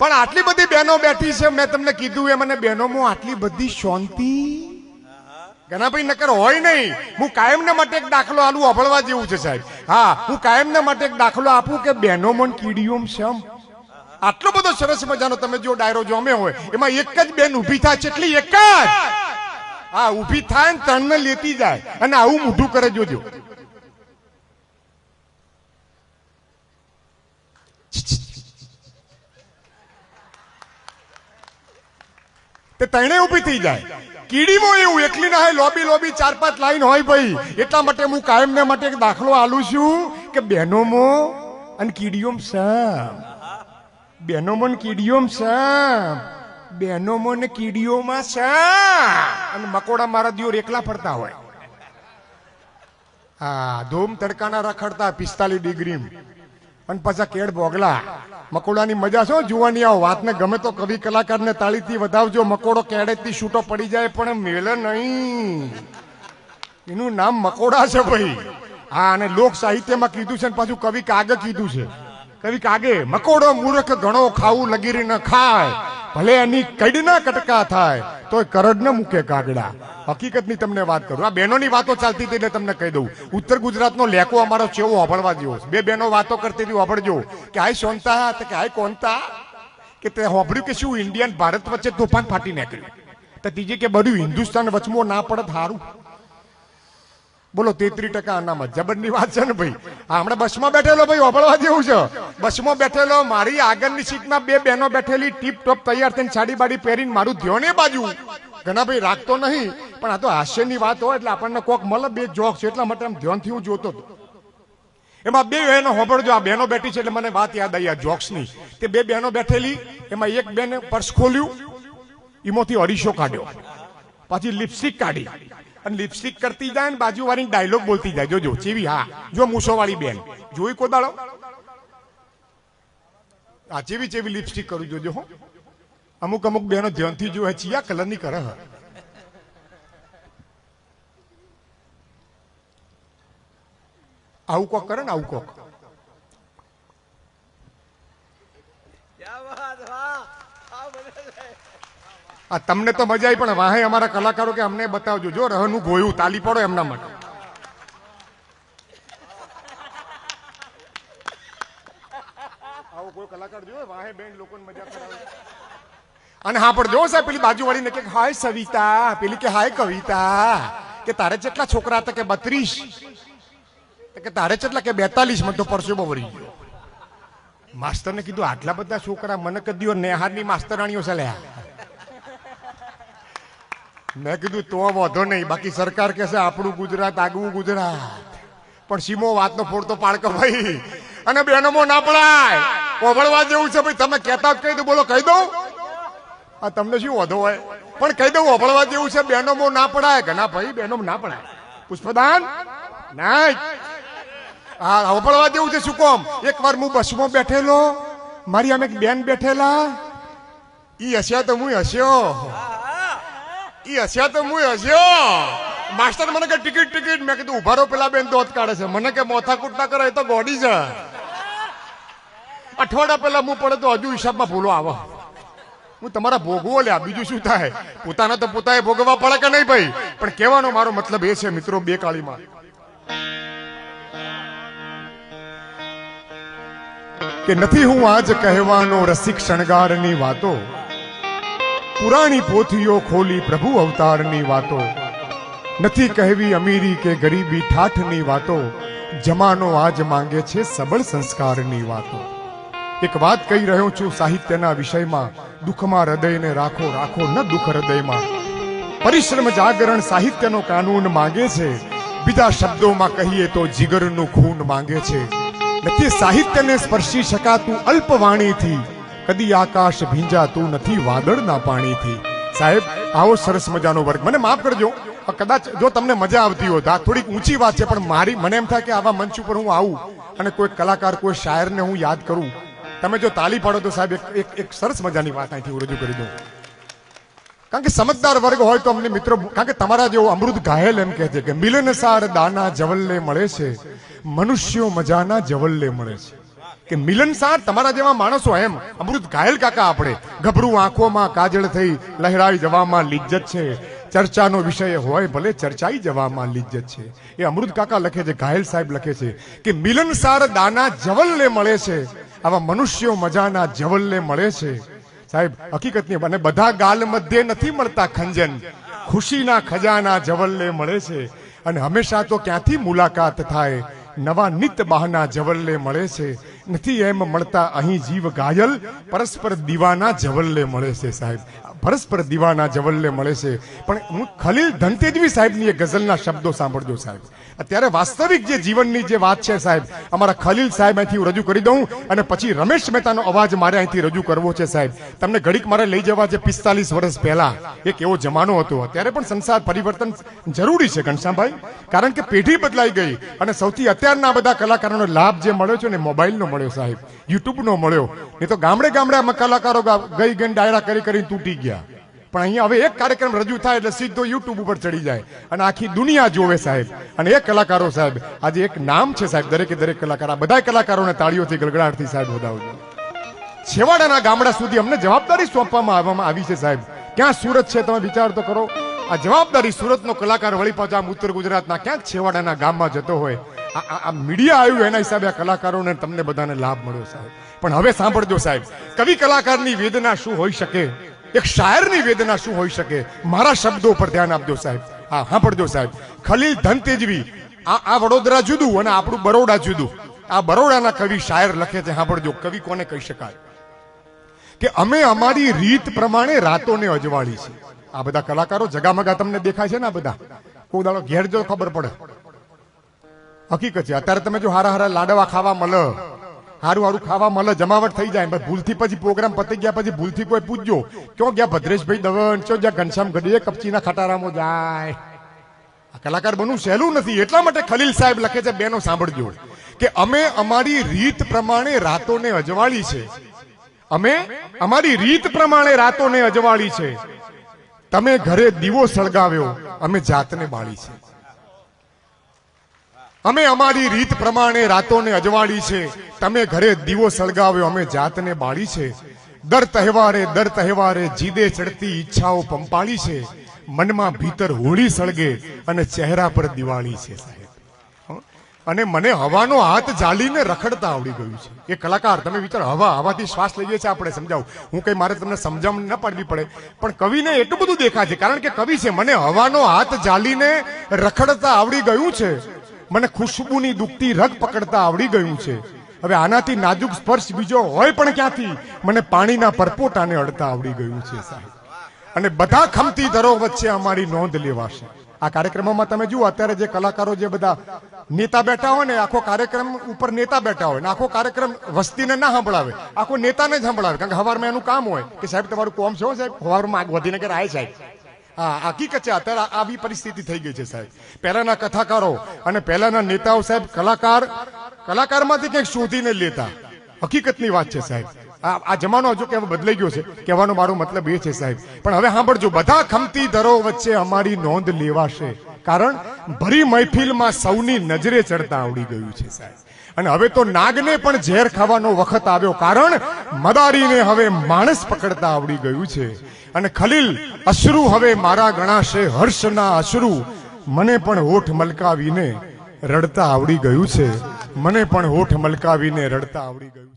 પણ આટલી બધી બહેનો બેઠી છે, મેં તમને કીધું એ મને બહેનોમાં આટલી બધી શાંતિ ગણાભાઈ નકર હોય નહીં. હું કાયમના માટે એક દાખલો આલું અભળવા જેવું છે સાહેબ. હા, હું કાયમના માટે એક દાખલો આપું કે બહેનોમાં કીડીઓમ શમ આટલો બધો સરસ મજાનો તમે જો ડાયરો જમે હોય એમાં એક જ બેન ઊભી થાય છે, એટલી એક જ હા ઊભી થાય ને ત્રણને લેતી જાય અને આવું મોઢું કરે જોજો. તે તણે ઊભી થઈ જાય. કીડીમાં એવું એકલી ના હોય, લોબી લોબી 4-5 લાઈન હોય ભાઈ. એટલા માટે હું કાયમને માટે એક દાખલો આલું છું કે બહેનોમાં અને કીડીઓમ સમ બહેનોમાં કીડીઓમ સમ બહેનોમાં ને કીડીઓમાં સમ અને મકોડા મારા દિયોર એકલા ફરતા હોય. હા, ધૂમ તડકાના રખડતા 45 ડિગ્રી અને પાછા કેડ બોગલા. મકોડાની મજા છો જોવાની. આવો વાતને ગમે તો કવિ કલાકારને તાળીથી વધાવજો. મકોડો કેડેથી છૂટો પડી જાય પણ મેલે નહીં. એનું નામ મકોડા છે ભાઈ. હા, અને લોક સાહિત્યમાં કીધું છે ને પાછું કવિ કાગે કીધું છે. કવિ કાગે મકોડો મૂર્ખ ઘણો ખાવું લગીરી ન ખાય, ભલે એની કઈડના કટકા થાય તો કરડ ન મૂકે કાગડા. હકીકતની તમને વાત કરું, આ બહેનોની વાતો ચાલતી હતી એટલે તમને કહી દઉં. ઉત્તર ગુજરાતનો લેકો અમારો ચેવો વાપરવા જેવો છે. બે બહેનો વાતો કરતી હતી, વાપરજો કે આય સોનતા કે આય કોનતા કે તે વાપર્યું કે શું ઇન્ડિયન ભારત વચ્ચે તોફાન ફાટી નીકળ્યું. તો ત્રીજી કે બધું હિન્દુસ્તાન વચમાં ના પડત હારું. બોલો 33% અનામત. જબરની વાત છે ને ભાઈ. હા, હમણાં બસમાં બેઠેલો ભાઈ વાપરવા જેવું છે. બસમાં બેઠેલો, મારી આગળની સીટમાં બે બહેનો બેઠેલી ટીપ ટોપ તૈયાર થઈને સાડી બાડી પહેરીને, મારું ધ્યાન એ બાજુ. ઘણા ભાઈ રાખતો નહીં પણ આ તો હાસ્યની વાત હોય એટલે આપણને કોક મળે બે જોક છે એટલા માટે આમ ધ્યાનથી હું જોતો હતો. એમાં બે બહેનો હોબળજો, આ બહેનો બેઠી છે એટલે મને વાત યાદ આવી આ જોક્સની. તે બે બહેનો બેઠેલી, એમાં એક બેને પર્સ ખોલ્યું, એમાંથી અરીસો કાઢ્યો, પાછી લિપસ્ટિક કાઢી અને લિપસ્ટિક કરતી જાય ને બાજુવાળી ડાયલોગ બોલતી જાય. જોજો ચેવી. હા, જો મૂછોવાળી બેન જોઈ કોદાળો આ ચેવી ચેવી લિપસ્ટિક કરું જોજો. હો, અમુક અમુક બહેનો ધ્યાનથી જો ચિયા કલરની કરે. આવું કોક કરે ને, આવું કોક. આ તમને તો મજા આવી પણ વાહે અમારા કલાકારો કે અમને બતાવજો. જો રહનું ગોયું તાલી પડો એમના માટે. આવો કોઈ કલાકાર જોયો વાહે બેન લોકોને મજા કરાવે. અને હા પણ જો સાહેબ પેલી બાજુવાળીને કે હાય સવિતા, પેલી કે હાય કવિતા, કે તારે કેટલા છોકરા હતા? કે 32. કે તારે કેટલા? કે 42. મને તો પરસેવો વળી ગયો. માસ્તરને કીધું આટલા બધા છોકરા? મને કદી નેહારની માસ્તરાણીઓ ચાલ્યા. મેં કીધું તો વાંધો નહીં, બાકી સરકાર કહેશે આપણું ગુજરાત આગવું ગુજરાત. પણ સીમો વાતનો ફોડતો પાડકો ભાઈ. અને બહેનોમાં ના પડાય, ઓભળવા જેવું છે ભાઈ. તમે કહેતા જ કહી દો. બોલો કહી દઉં? આ તમને શું વાંધો હોય પણ કહી દઉં, ઓભળવા જેવું છે. બહેનોમાં ના પડાય. ઘણા ભાઈ બહેનોમાં ના પડાય. પુષ્પદાન ના. હા, ઓભળવા જેવું છે. શું કોમ? એક વાર હું બસમાં બેઠેલો, મારી આમે એક બેન બેઠેલા, ઈ હસ્યા તો હું હસ્યો, ઈ હસ્યા તો હું હસ્યો. માસ્ટર મને કે ટિકિટ ટિકિટ. મેં કીધું ઉભા રહો, પેલા બેન દોત કાઢે છે. મને કે મોથા કૂટના કરે, એ તો ગોડી છે. અઠવાડિયા પહેલા હું પડે તો હજુ હિસાબમાં ભૂલો આવે. હું તમારા ભોગવો લ્યા, બીજું શું થાય? પોતાના તો પોતાએ ભોગવવા પડે કે નહીં ભાઈ? પણ કહેવાનો મારો મતલબ એ છે મિત્રો, બે કાળીમાં કે નથી હું આજ કહેવાનો રસિક શણગારની વાતો, પુરાણી પોથીઓ ખોલી પ્રભુ અવતારની વાતો, નથી કહેવી અમીરી કે ગરીબી ઠાઠની વાતો, જમાનો આજ માંગે છે સબળ સંસ્કારની વાતો. એક વાત કહી રહ્યો છું સાહિત્યના વિષયમાં, દુઃખમાં હૃદયને રાખો, રાખો ન દુઃખ હૃદયમાં. પરિશ્રમ જાગરણ સાહિત્યનો કાનૂન માંગે છે, બીજા શબ્દોમાં કહીએ તો જીગરનું ખૂન માંગે છે. નથી સાહિત્યને સ્પર્શી શકાતું અલ્પવાણીથી, કદી આકાશ ભીંજાતું નથી વાદળના પાણીથી. સાહેબ આવો સરસ મજાનો વર્ગ. મને માફ કરજો, કદાચ જો તમને મજા આવતી હોય તો આ થોડીક ઊંચી વાત છે, પણ મારી મને એમ થાય કે આવા મંચ ઉપર હું આવું અને કોઈ કલાકાર કોઈ શાયરને હું યાદ કરું. તમે જો તાલી પાડો તો સાહેબ એક સરસ મજાની વાત અહીંથી હું રજૂ કરી દઉં. કારણ કે સમજદાર વર્ગ હોય તો અમને મિત્રો, કારણ કે તમારા જેવો અમૃત ઘાયલ એમ કહે છે કે મિલનસાર દાના જવલ્લે મળે છે, મનુષ્યો મજાના જવલ્લે મળે છે. કે મિલનસાર તમારા જેવા માણસો એમ અમૃત ઘાયલ કાકા આપણે ગભરું આંખોમાં કાજળ થઈ લહેરાઈ જવામાં લિજ્જત છે ચર્ચાનો વિષય હોય ભલે ચર્ચાઈ જવામાં લિજ્જત છે એ અમૃત કાકા લખે છે ઘાયલ સાહેબ લખે છે કે મિલનસાર દાના જવલ્લે મળે છે આવા મનુષ્યો મજાના જવલ્લે મળે છે સાહેબ હકીકતની અને બધા ગાલ મધ્યે નથી મળતા ખંજન ખુશીના ખજાના જવલ્લે મળે છે અને હંમેશા તો ક્યાંથી મુલાકાત થાય નવા નિત બહાના જવલ્લે મળે છે નથી એમ મળતા અહીં જીવ ઘાયલ પરસ્પર દીવાના જવલ્લે મળે છે સાહેબ પરસ્પર દીવાના જવલ્લે મળે છે પણ હું ખલીલ ધનતેજવી સાહેબની એ ગઝલના શબ્દો સાંભળજો સાહેબ અત્યારે વાસ્તવિક જે જીવનની જે વાત છે સાહેબ અમારા ખલીલ સાહેબ અહીંથી હું રજૂ કરી દઉં અને પછી રમેશ મહેતાનો અવાજ મારે અહીંથી રજૂ કરવો છે સાહેબ તમને ઘડીક મારે લઈ જવા છે 45 વર્ષ પહેલા એક એવો જમાનો હતો અત્યારે પણ સંસાર પરિવર્તન જરૂરી છે ઘનશ્યામભાઈ કારણ કે પેઢી બદલાઈ ગઈ અને સૌથી અત્યારના બધા કલાકારોનો લાભ જે મળ્યો છે ને મોબાઈલનો મળ્યો સાહેબ યુટ્યુબનો મળ્યો નહીં તો ગામડે ગામડે કલાકારો ગઈ ગઈ ડાયરા કરી કરીને તૂટી ગયા પણ અહીંયા હવે એક કાર્યક્રમ રજૂ થાય એટલે સીધો યુટ્યુબ ઉપર ચડી જાય અને આખી દુનિયા જોવે સાહેબ અને એ કલાકારો સાહેબ આજે એક નામ છે સાહેબ દરેકે દરેક કલાકાર આ બધા કલાકારોને તાળીઓથી ગળગડાટથી સાહેબ વધાવજો છેવાડાના ગામડા સુધી અમને જવાબદારી સોંપવામાં આવી છે સાહેબ ક્યાં સુરત છે તમે વિચાર તો કરો આ જવાબદારી સુરતનો કલાકાર વળી પાછા ઉત્તર ગુજરાતના ક્યાંક છેવાડાના ગામમાં જતો હોય આ મીડિયા આવ્યું એના હિસાબે આ કલાકારોને તમને બધાને લાભ મળ્યો સાહેબ પણ હવે સાંભળજો સાહેબ કવિ કલાકારની વેદના શું હોઈ શકે એક શાયરની વેદના શું હોઈ શકે મારા શબ્દો પર ધ્યાન આપજો સાહેબ હા સાંભળજો સાહેબ ખલીલ ધનતેજવી આ વડોદરા જુદું અને આપણું બરોડા જુદું આ બરોડાના કવિ શાયર લખે છે સાંભળજો કવિ કોને કહી શકાય કે અમે અમારી રીત પ્રમાણે રાતોને અજવાળી છે આ બધા કલાકારો જગામગા તમને દેખાય છે ને આ બધા કોઈ દાડો ઘેર જો ખબર પડે હકીકત છે અત્યારે તમે જો હારા હારા લાડવા ખાવા મળે હારું હારું ખાવા મળે જમાવટ થઈ જાય ભૂલથી પછી પ્રોગ્રામ પતી ગયા પછી ભૂલથી કોઈ પૂછજો ક્યાં ગયા ભદ્રેશભાઈ દવન ક્યાં ગયા ઘનશ્યામ ગઢીએ કપચીના ખટારામાં જાય આ કલાકાર બનવું સહેલું નથી એટલા માટે ખલીલ સાહેબ લખે છે બેનો સાંભળજો કે અમે અમારી રીત પ્રમાણે રાતોને અજવાળી છે અમે અમારી રીત પ્રમાણે રાતોને અજવાળી છે તમે ઘરે દીવો સળગાવ્યો અમે જાતને બાળી છે અમે અમારી રીત પ્રમાણે રાતોને અજવાળી છે તમે ઘરે દીવો સળગાવ્યો અમે જાતને બાળી છે દર તહેવારે જીદે ચડતી ઈચ્છાઓ પંપાળી છે મનમાં ભીતર હોળી સળગે અને ચહેરા પર દિવાળી છે સાહેબ અને મને હવાનો હાથ જાલીને રખડતા આવડી ગયું છે એ કલાકાર તમે વિચાર હવાથી શ્વાસ લઈએ છીએ આપણે સમજાવું હું કઈ મારે તમને સમજાવણ ન પાડવી પડે પણ કવિને એટલું બધું દેખાય છે કારણ કે કવિ છે મને હવાનો હાથ જાલીને રખડતા આવડી ગયું છે મને ખુશ્બુની દુખતી રગ પકડતા આવડી ગયું છે હવે આનાથી નાજુક સ્પર્શ બીજો હોય પણ ક્યાંથી મને પાણીના પરપોટાને અડતા આવડી ગયું છે સાહેબ અને બધા ખમતી દરો વચ્ચે અમારી નોંધ લેવાશે આ કાર્યક્રમમાં તમે જુઓ અત્યારે જે કલાકારો જે બધા નેતા બેઠા હોય ને આખો કાર્યક્રમ ઉપર નેતા બેઠા હોય ને આખો કાર્યક્રમ વસ્તીને ના સંભળાવે આખો નેતાને જ સંભળાવે કારણ કે સવારમાં એનું કામ હોય કે સાહેબ તમારું કોમ છે સાહેબ સવારમાં આગ વધીને કે આય સાહેબ હા હકીકત છે અત્યારે આવી પરિસ્થિતિ થઈ ગઈ છે સાહેબ પહેલાના કથાકારો અને પહેલાના નેતાઓ સાહેબ કલાકારમાંથી કંઈક શોધીને લેતા હકીકતની વાત છે સાહેબ આ જમાનો હજુ કે બદલાઈ ગયો છે કહેવાનો મારો મતલબ એ છે સાહેબ પણ હવે સાંભળજો બધા ખમતી દરો વચ્ચે અમારી નોંધ લેવાશે કારણ ભરી મહેફિલમાં સૌની નજરે ચડતા આવડી ગયું છે સાહેબ અને હવે તો નાગને પણ ઝેર ખાવાનો વખત આવ્યો કારણ મદારીને હવે માણસ પકડતા આવડી ગયું છે અને ખલીલ અશ્રુ હવે મારા ગણાશે હર્ષના અશ્રુ મને પણ હોઠ મલકાવીને રડતા આવડી ગયું છે મને પણ હોઠ મલકાવીને રડતા આવડી ગયું